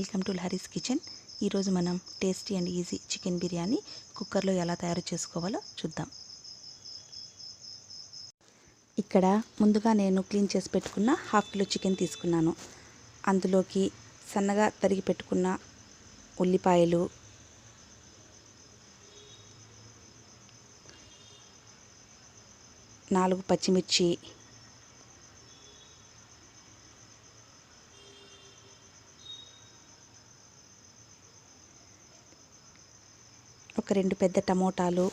Welcome to Haris kitchen. ఈరోజు మనం tasty and easy chicken biryani కుక్కర్లో ఎలా తయారు చేసుకోవాలో చూద్దాం. ఇక్కడ ముందుగా నేను క్లీన్ చేసి పెట్టుకున్న హాఫ్ కిలో చికెన్ తీసుకున్నాను. అందులోకి సన్నగా తరిగి పెట్టుకున్న ఉల్లిపాయలు, నాలుగు పచ్చిమిర్చి, ఒక 2 పెద్ద టమోటాలు,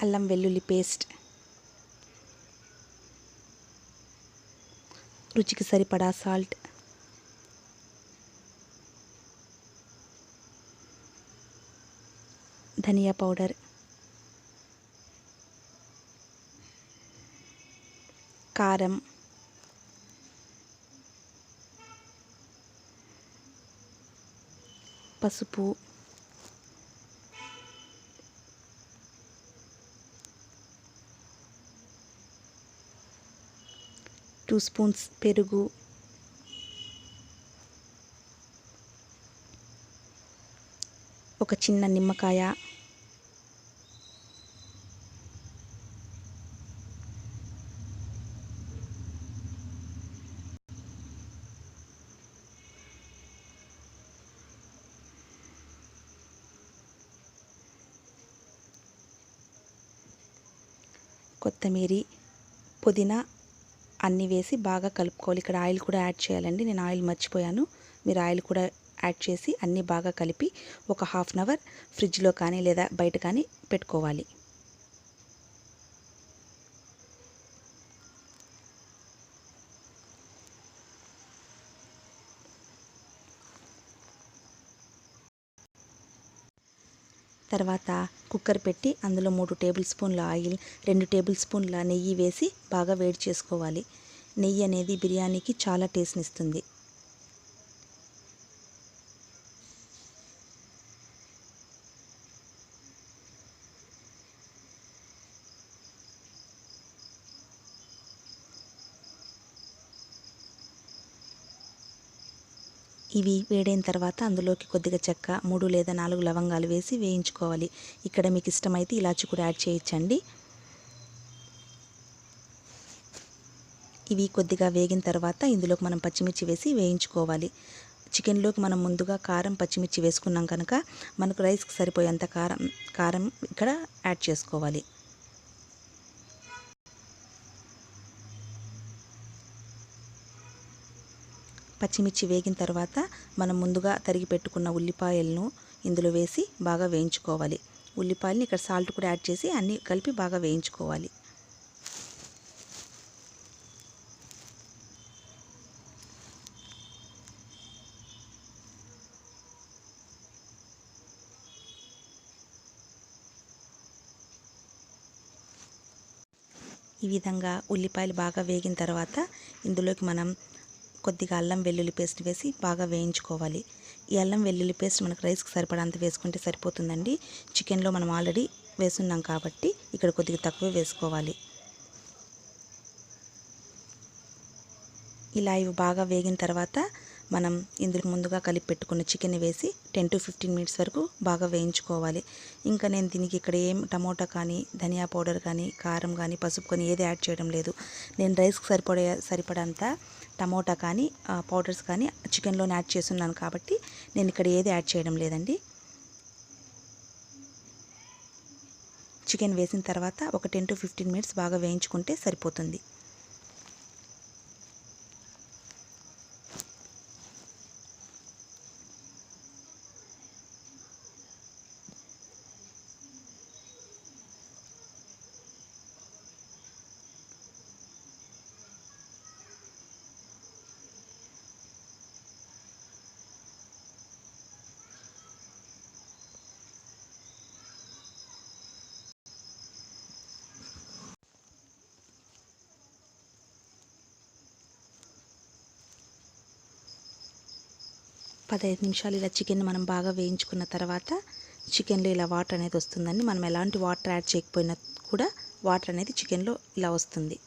అల్లం వెల్లుల్లి పేస్ట్, రుచికి సరిపడా సాల్ట్, ధనియా పౌడర్, కారం, పసుపు, టూ స్పూన్స్ పెరుగు, ఒక చిన్న నిమ్మకాయ, కొత్తిమీర, పుదీనా అన్నీ వేసి బాగా కలుపుకోవాలి. ఇక్కడ ఆయిల్ కూడా యాడ్ చేయాలండి. నేను ఆయిల్ మర్చిపోయాను. మీరు ఆయిల్ కూడా యాడ్ చేసి అన్నీ బాగా కలిపి ఒక హాఫ్ అన్ అవర్ ఫ్రిడ్జ్లో కానీ లేదా బయట కానీ పెట్టుకోవాలి. తర్వాత కుక్కర్ పెట్టి అందులో 3 టేబుల్ స్పూన్ల ఆయిల్, 2 టేబుల్ స్పూన్ల నెయ్యి వేసి బాగా వేడి చేసుకోవాలి. నెయ్యి అనేది బిర్యానీకి చాలా టేస్ట్ని ఇస్తుంది. ఇవి వేడైన తర్వాత అందులోకి కొద్దిగా చెక్క, 3 లేదా 4 లవంగాలు వేసి వేయించుకోవాలి. ఇక్కడ మీకు ఇష్టమైతే ఇలాచి కూడా యాడ్ చేయొచ్చండి. ఇవి కొద్దిగా వేగిన తర్వాత ఇందులోకి మనం పచ్చిమిర్చి వేసి వేయించుకోవాలి. చికెన్లోకి మనం ముందుగా కారం, పచ్చిమిర్చి వేసుకున్నాం కనుక మనకు రైస్కి సరిపోయేంత కారం ఇక్కడ యాడ్ చేసుకోవాలి. పచ్చిమిర్చి వేగిన తర్వాత మనం ముందుగా తరిగి పెట్టుకున్న ఉల్లిపాయలను ఇందులో వేసి బాగా వేయించుకోవాలి. ఉల్లిపాయలని ఇక్కడ సాల్ట్ కూడా యాడ్ చేసి అన్నీ కలిపి బాగా వేయించుకోవాలి. ఈ విధంగా ఉల్లిపాయలు బాగా వేగిన తర్వాత ఇందులోకి మనం కొద్దిగా అల్లం వెల్లుల్లి పేస్ట్ వేసి బాగా వేయించుకోవాలి. ఈ అల్లం వెల్లుల్లి పేస్ట్ మనకు రైస్కి సరిపడంత వేసుకుంటే సరిపోతుందండి. చికెన్లో మనం ఆల్రెడీ వేసున్నాం కాబట్టి ఇక్కడ కొద్దిగా తక్కువే వేసుకోవాలి. ఇలా ఇవి బాగా వేగిన తర్వాత మనం ఇందులో ముందుగా కలిపి పెట్టుకున్న చికెన్ వేసి 10 to 15 మినిట్స్ వరకు బాగా వేయించుకోవాలి. ఇంకా నేను దీనికి ఇక్కడ ఏం టమోటా కానీ, ధనియా పౌడర్ కానీ, కారం కానీ, పసుపు కానీ ఏది యాడ్ చేయడం లేదు. నేను రైస్కి సరిపడంత టమోటా కానీ పౌడర్స్ కానీ చికెన్లోనే యాడ్ చేస్తున్నాను కాబట్టి నేను ఇక్కడ ఏది యాడ్ చేయడం లేదండి. చికెన్ వేసిన తర్వాత ఒక 10 to 15 మినిట్స్ బాగా వేయించుకుంటే సరిపోతుంది. పదహైదు నిమిషాలు ఇలా చికెన్ మనం బాగా వేయించుకున్న తర్వాత చికెన్లో ఇలా వాటర్ అనేది వస్తుందండి. మనం ఎలాంటి వాటర్ యాడ్ చేయకపోయినా కూడా వాటర్ అనేది చికెన్లో ఇలా వస్తుంది.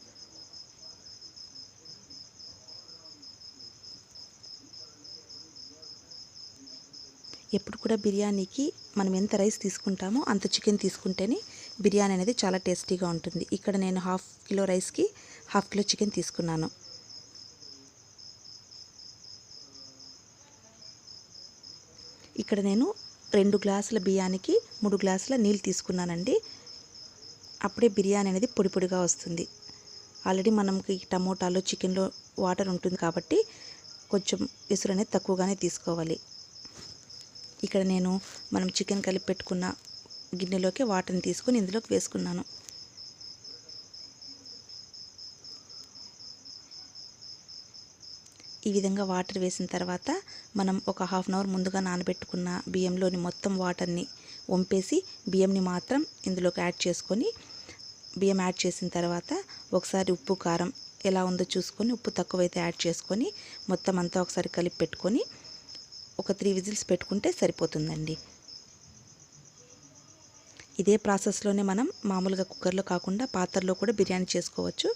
ఎప్పుడు కూడా బిర్యానీకి మనం ఎంత రైస్ తీసుకుంటామో అంత చికెన్ తీసుకుంటేనే బిర్యానీ అనేది చాలా టేస్టీగా ఉంటుంది. ఇక్కడ నేను 1/2 కిలో రైస్కి 1/2 కిలో చికెన్ తీసుకున్నాను. ఇక్కడ నేను 2 గ్లాసుల బియ్యానికి 3 గ్లాసుల నీళ్ళు తీసుకున్నానండి. అప్పుడే బిర్యానీ అనేది పొడి పొడిగా వస్తుంది. ఆల్రెడీ మనకి టమోటాలో చికెన్లో వాటర్ ఉంటుంది కాబట్టి కొంచెం ఎసురు అనేది తక్కువగానే తీసుకోవాలి. ఇక్కడ నేను మనం చికెన్ కలిపి పెట్టుకున్న గిన్నెలోకి వాటర్ని తీసుకొని ఇందులోకి వేసుకున్నాను. ఈ విధంగా వాటర్ వేసిన తర్వాత మనం ఒక 1/2 అవర్ ముందుగా నానబెట్టుకున్న బియ్యంలోని మొత్తం వాటర్ని వంపేసి బియ్యంని మాత్రం ఇందులోకి యాడ్ చేసుకొని, బియ్యం యాడ్ చేసిన తర్వాత ఒకసారి ఉప్పు కారం ఎలా ఉందో చూసుకొని, ఉప్పు తక్కువైతే యాడ్ చేసుకొని మొత్తం అంతా ఒకసారి కలిపి పెట్టుకొని ఒక 3 విజిల్స్ పెట్టుకుంటే సరిపోతుందండి. ఇదే ప్రాసెస్లోనే మనం మామూలుగా కుక్కర్లో కాకుండా పాత్రలో కూడా బిర్యానీ చేసుకోవచ్చు.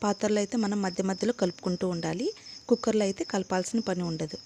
పాత్రలో అయితే మనం మధ్య మధ్యలో కలుపుకుంటూ ఉండాలి. కుక్కర్లో అయితే కలపాల్సిన పని ఉండదు.